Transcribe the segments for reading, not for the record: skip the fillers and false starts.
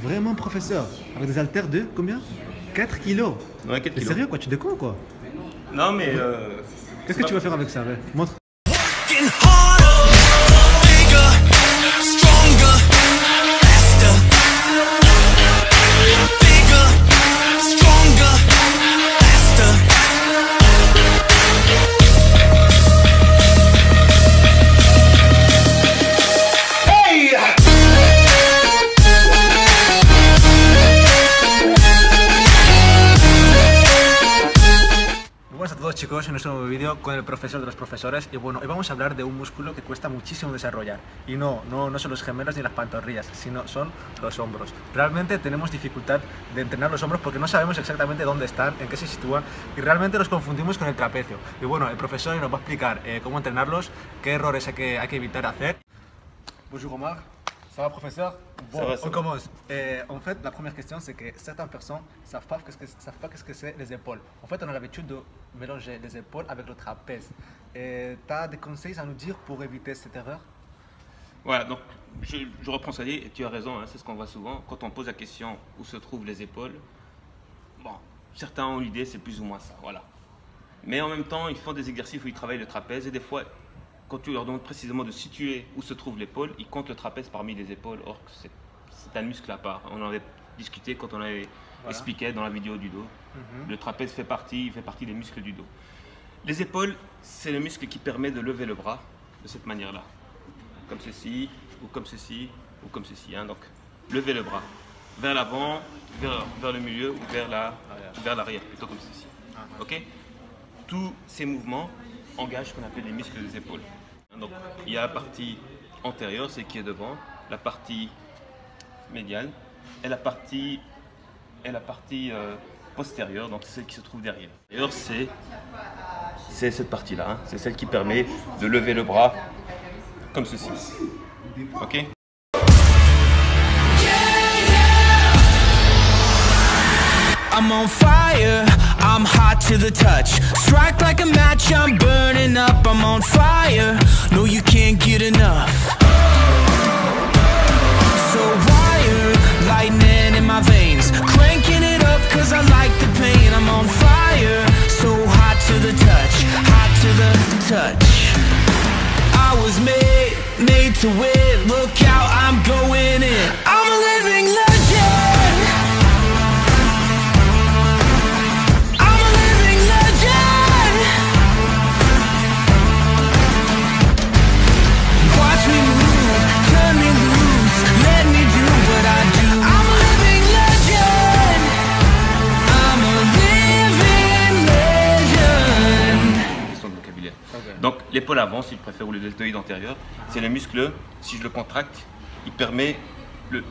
Vraiment, professeur. Avec des haltères de combien? 4 kilos. Ouais, 4 T'es kilos. sérieux quoi? Tu déconnes quoi? Non, mais. Qu'est-ce que tu vas faire avec ça? Ouais. Montre. Buenas a todos chicos, en nuestro nuevo vídeo con el profesor de los profesores y bueno, hoy vamos a hablar de un músculo que cuesta muchísimo desarrollar y no son los gemelos ni las pantorrillas, sino son los hombros. Realmente tenemos dificultad de entrenar los hombros porque no sabemos exactamente dónde están, en qué se sitúan y realmente los confundimos con el trapecio. Y bueno, el profesor nos va a explicar cómo entrenarlos, qué errores hay que evitar hacer. Bonjour Omar. Ça va, professeur? Bon, ça va, ça on va. commence. En fait, la première question, c'est que certaines personnes ne savent pas qu'est-ce que c'est les épaules. En fait, on a l'habitude de mélanger les épaules avec le trapèze. Tu as des conseils à nous dire pour éviter cette erreur? Voilà, donc je reprends ça et tu as raison, hein, c'est ce qu'on voit souvent. Quand on pose la question où se trouvent les épaules, bon, certains ont l'idée, c'est plus ou moins ça, voilà. Mais en même temps, ils font des exercices où ils travaillent le trapèze et des fois, quand tu leur demandes précisément de situer où se trouve l'épaule, ils comptent le trapèze parmi les épaules, or que c'est un muscle à part. On en avait discuté quand on avait expliqué dans la vidéo du dos. Le trapèze fait partie des muscles du dos. Les épaules, c'est le muscle qui permet de lever le bras de cette manière-là. Comme ceci, ou comme ceci, ou comme ceci. Hein. Donc, lever le bras vers l'avant, vers le milieu ou vers l'arrière, plutôt comme ceci. Ok? Tous ces mouvements engagent ce qu'on appelle les muscles des épaules. Donc, il y a la partie antérieure, c'est qui est devant, la partie médiane et la partie postérieure, donc celle qui se trouve derrière. D'ailleurs, c'est cette partie-là, hein. C'est celle qui permet de lever le bras comme ceci. Ok? I'm on fire, I'm hot to the touch. Strike like a match, I'm burning up. I'm on fire, no you can't get enough. So wired, lightning in my veins. Cranking it up cause I like the pain. I'm on fire, so hot to the touch. Hot to the touch. I was made to win. Look out, I'm going in. I'm a living legend. Donc l'épaule avant, si tu préfères, ou le deltoïde antérieur, c'est le muscle, si je le contracte, il permet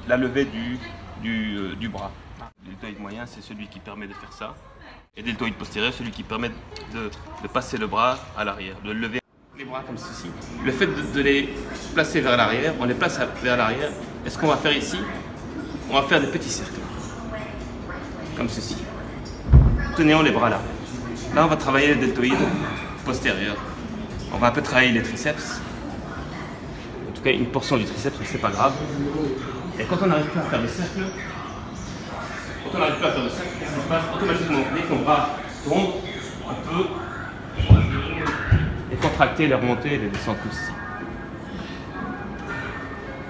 la levée du bras. Le deltoïde moyen, c'est celui qui permet de faire ça. Et le deltoïde postérieur, celui qui permet de passer le bras à l'arrière, de lever les bras comme ceci. Le fait de les placer vers l'arrière, on les place vers l'arrière. Et ce qu'on va faire ici, on va faire des petits cercles. Comme ceci. Tenons les bras là. Là, on va travailler le deltoïde postérieur. On va un peu travailler les triceps. En tout cas, une portion du triceps, c'est pas grave. Et quand on n'arrive plus à faire le cercle, qu'est-ce qui se passe? Automatiquement, dès que ton bras tombe, on peut les contracter, les remonter et les descendre comme ceci.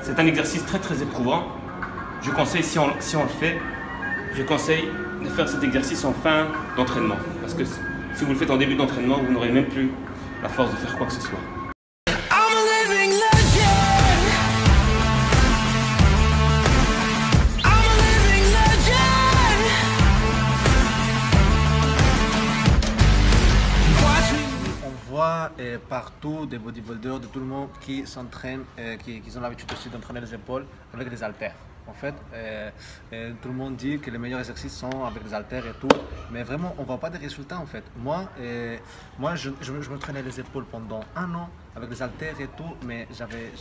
C'est un exercice très très éprouvant. Je conseille, si on le fait, je conseille de faire cet exercice en fin d'entraînement. Parce que si vous le faites en début d'entraînement, vous n'aurez même plus la force de faire quoi que ce soit. I'm a living legend. I'm a living legend. Watch me. On voit partout des bodybuilders, de tout le monde qui s'entraînent, qui ont l'habitude aussi d'entraîner les épaules avec des haltères. En fait, tout le monde dit que les meilleurs exercices sont avec des haltères et tout, mais vraiment, on ne voit pas de résultats en fait. Moi, je m'entraînais les épaules pendant 1 an avec des haltères et tout, mais j'avais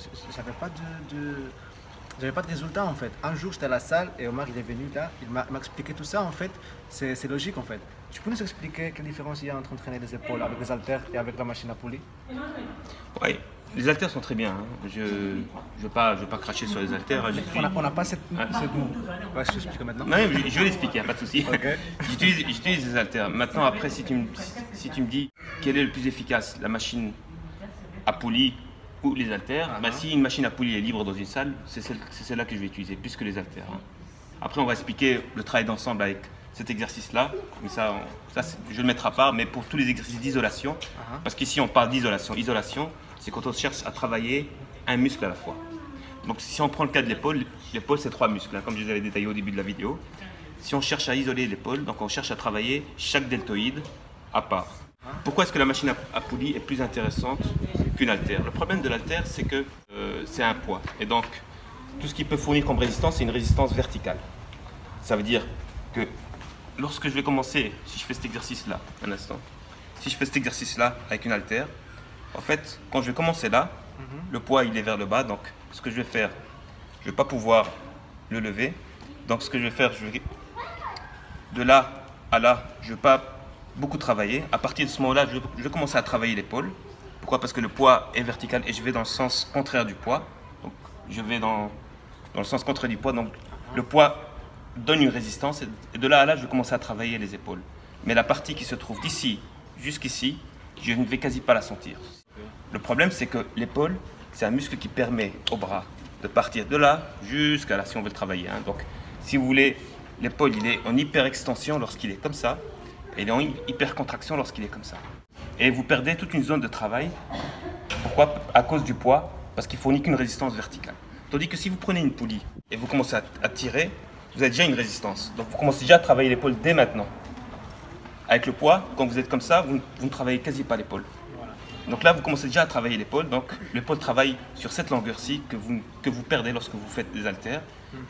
pas de résultats en fait. Un jour, j'étais à la salle et Omar il est venu là, il m'a expliqué tout ça en fait. C'est logique en fait. Tu peux nous expliquer quelle différence il y a entre entraîner les épaules avec les haltères et avec la machine à poulie? Oui, Les haltères sont très bien. Hein. Je ne vais pas cracher sur les haltères. On n'a pas cette mot. Ouais, je t'explique maintenant. Non, je vais l'expliquer, pas de souci. Okay. J'utilise les haltères. Maintenant, après, si tu me dis quel est le plus efficace, la machine à poulie ou les haltères, bah, si une machine à poulie est libre dans une salle, c'est celle-là que je vais utiliser, plus que les haltères. Hein. Après, on va expliquer le travail d'ensemble avec cet exercice-là, mais ça je le mettrai à part, mais pour tous les exercices d'isolation, parce qu'ici on parle d'isolation. Isolation, c'est quand on cherche à travailler un muscle à la fois. Donc si on prend le cas de l'épaule, l'épaule c'est 3 muscles, hein, comme je vous avais détaillé au début de la vidéo. Si on cherche à isoler l'épaule, donc on cherche à travailler chaque deltoïde à part. Pourquoi est-ce que la machine à poulie est plus intéressante qu'une haltère? Le problème de l'haltère, c'est que c'est un poids. Et donc, tout ce qu'il peut fournir comme résistance, c'est une résistance verticale. Ça veut dire que lorsque je vais commencer, si je fais cet exercice-là, un instant, si je fais cet exercice-là avec une haltère, en fait, quand je vais commencer là, le poids il est vers le bas, donc ce que je vais faire, je ne vais pas pouvoir le lever. Donc ce que je vais faire, de là à là, je ne vais pas beaucoup travailler. À partir de ce moment-là, je vais commencer à travailler l'épaule. Pourquoi? Parce que le poids est vertical et je vais dans le sens contraire du poids. Donc je vais dans le sens contraire du poids, donc le poids donne une résistance et de là à là, je vais commencer à travailler les épaules. Mais la partie qui se trouve d'ici jusqu'ici, je ne vais quasi pas la sentir. Le problème, c'est que l'épaule, c'est un muscle qui permet au bras de partir de là jusqu'à là, si on veut le travailler. Hein. Donc, si vous voulez, l'épaule, il est en hyper-extension lorsqu'il est comme ça, et il est en hyper-contraction lorsqu'il est comme ça. Et vous perdez toute une zone de travail. Pourquoi? À cause du poids, parce qu'il ne fournit qu'une résistance verticale. Tandis que si vous prenez une poulie et vous commencez à tirer, vous avez déjà une résistance. Donc, vous commencez déjà à travailler l'épaule dès maintenant. Avec le poids, quand vous êtes comme ça, vous ne travaillez quasi pas l'épaule. Donc là, vous commencez déjà à travailler l'épaule. Donc l'épaule travaille sur cette longueur-ci que vous perdez lorsque vous faites des haltères.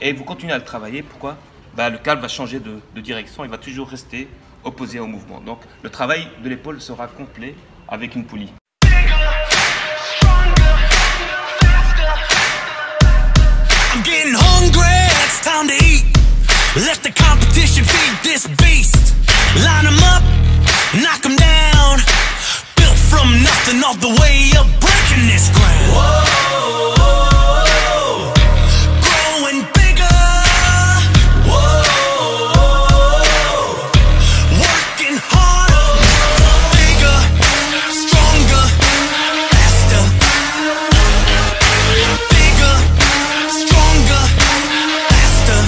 Et vous continuez à le travailler. Pourquoi? Bah, le câble va changer de direction. Il va toujours rester opposé au mouvement. Donc le travail de l'épaule sera complet avec une poulie. I'm getting hungry, it's time to eat. Let the competition feed this beast. Line 'em up, knock 'em down. Built from nothing all the way up, breaking this ground. Whoa, growing bigger. Whoa, working harder, bigger, stronger, faster. Bigger, stronger, faster.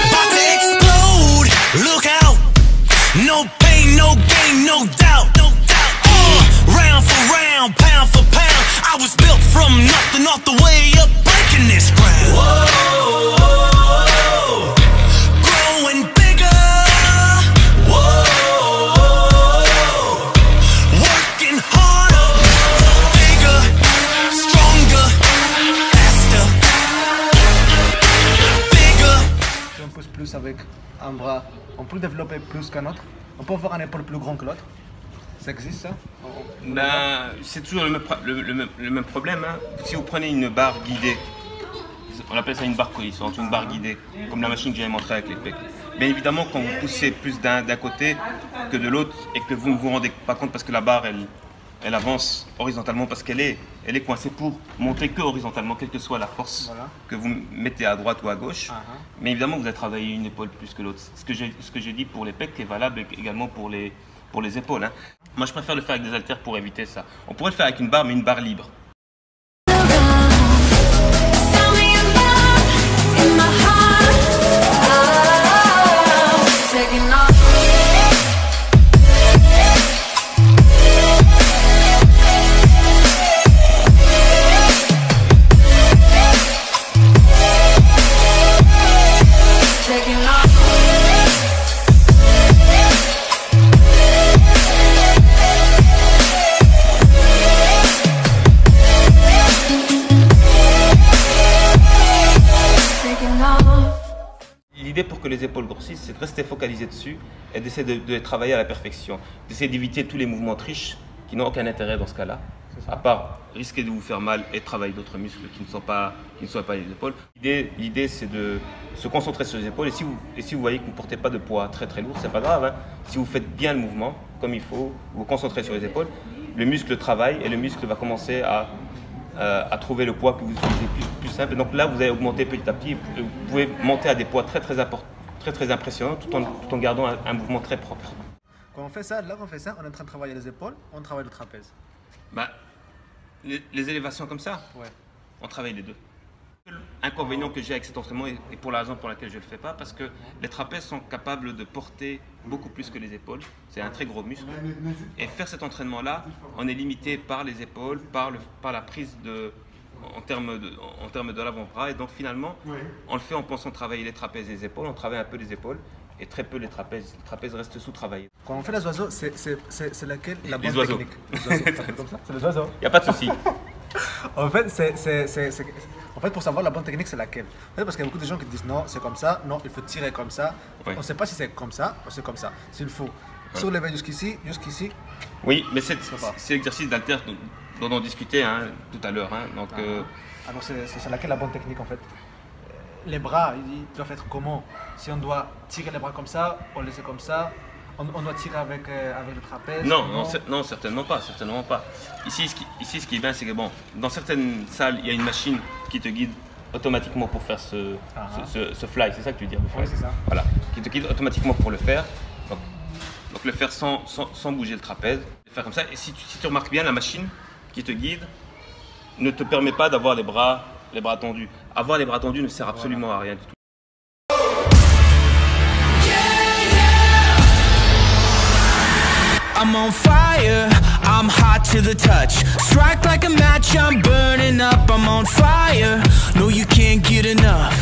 About to explode, look out. No pain, no gain, no doubt. Round for round, pound for pound. I was built from nothing off the way up, breaking this ground. Whoa, growing bigger. Whoa, working harder, bigger, stronger, faster. Bigger. Si on pousse plus avec un bras, on peut le développer plus qu'un autre. On peut avoir un épaule plus grand que l'autre. Ça existe ça? Ben, c'est toujours le même problème. Hein. Si vous prenez une barre guidée, on appelle ça une barre cohérente, une barre guidée, comme la machine que j'avais montrée avec les pecs. Bien évidemment, quand vous poussez plus d'un côté que de l'autre et que vous ne vous rendez pas compte parce que la barre, elle avance horizontalement parce qu'elle est coincée pour monter que horizontalement, quelle que soit la force que vous mettez à droite ou à gauche. Mais évidemment, vous allez travailler une épaule plus que l'autre. Ce que j'ai dit pour les pecs est valable également pour les épaules. Hein. Moi, je préfère le faire avec des haltères pour éviter ça. On pourrait le faire avec une barre, mais une barre libre. L'idée pour que les épaules grossissent, c'est de rester focalisé dessus et d'essayer de les travailler à la perfection. D'essayer d'éviter tous les mouvements triches qui n'ont aucun intérêt dans ce cas-là, à part risquer de vous faire mal et travailler d'autres muscles qui ne sont pas les épaules. L'idée c'est de se concentrer sur les épaules et si vous voyez que vous ne portez pas de poids très très lourd, c'est pas grave. Hein. Si vous faites bien le mouvement, comme il faut, vous concentrez sur les épaules, le muscle travaille et le muscle va commencer à trouver le poids que vous utilisez plus simple. Et donc là, vous allez augmenter petit à petit et vous pouvez monter à des poids très impressionnants tout en gardant un mouvement très propre. Quand on fait ça, là, on est en train de travailler les épaules, on travaille le trapèze. Bah, les élévations comme ça, Ouais. on travaille les deux. L'inconvénient que j'ai avec cet entraînement, et pour la raison pour laquelle je ne le fais pas, parce que les trapèzes sont capables de porter beaucoup plus que les épaules. C'est un très gros muscle. Et faire cet entraînement-là, on est limité par les épaules, par la prise en termes de l'avant-bras. Et donc finalement, on le fait en pensant travailler les trapèzes et les épaules. On travaille un peu les épaules et très peu les trapèzes. Les trapèzes restent sous-travaillés. Quand on fait les oiseaux, c'est laquelle la bonne Les oiseaux. technique? Les oiseaux, ça s'appelle comme ça. C'est les oiseaux. Il n'y a pas de souci. En fait, pour savoir la bonne technique, c'est laquelle? En fait, parce qu'il y a beaucoup de gens qui disent non, c'est comme ça, non, il faut tirer comme ça. Oui. On ne sait pas si c'est comme ça ou c'est comme ça. S'il faut soulever jusqu'ici. Oui, mais c'est l'exercice d'haltère dont on discutait tout à l'heure. Hein. Donc, Alors, c'est laquelle la bonne technique en fait? Les bras, ils doivent être comment? Si on doit tirer les bras comme ça, on laisse comme ça. On doit tirer avec le trapèze? Non, certainement pas. Ici, ce qui est bien, c'est que bon, dans certaines salles, il y a une machine qui te guide automatiquement pour faire ce fly, c'est ça que tu veux dire? Oui, c'est ça. Voilà, qui te guide automatiquement pour le faire. Donc le faire sans bouger le trapèze, le faire comme ça. Et si tu remarques bien, la machine qui te guide ne te permet pas d'avoir les bras tendus. Avoir les bras tendus ne sert absolument à rien du tout. I'm on fire, I'm hot to the touch. Strike like a match, I'm burning up. I'm on fire, no you can't get enough.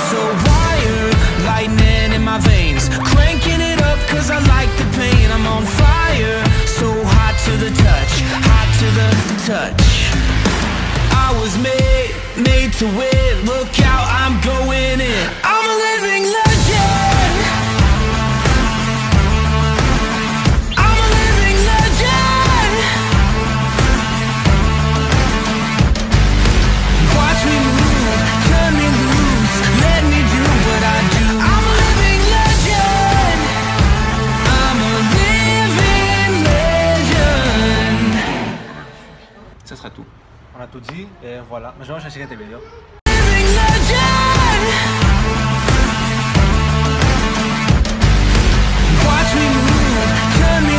So wired, lightning in my veins. Cranking it up cause I like the pain. I'm on fire, so hot to the touch. Hot to the touch. I was made to win. Look out, I'm going in. I'm a living legend. I'm a living legend. Watch me move, turn me loose, let me do what I do. I'm a living legend. I'm a living legend. Ça sera tout. On a tout dit et voilà. Maintenant, je vais chercher tes vidéos. Living legend. Watch me move, turn me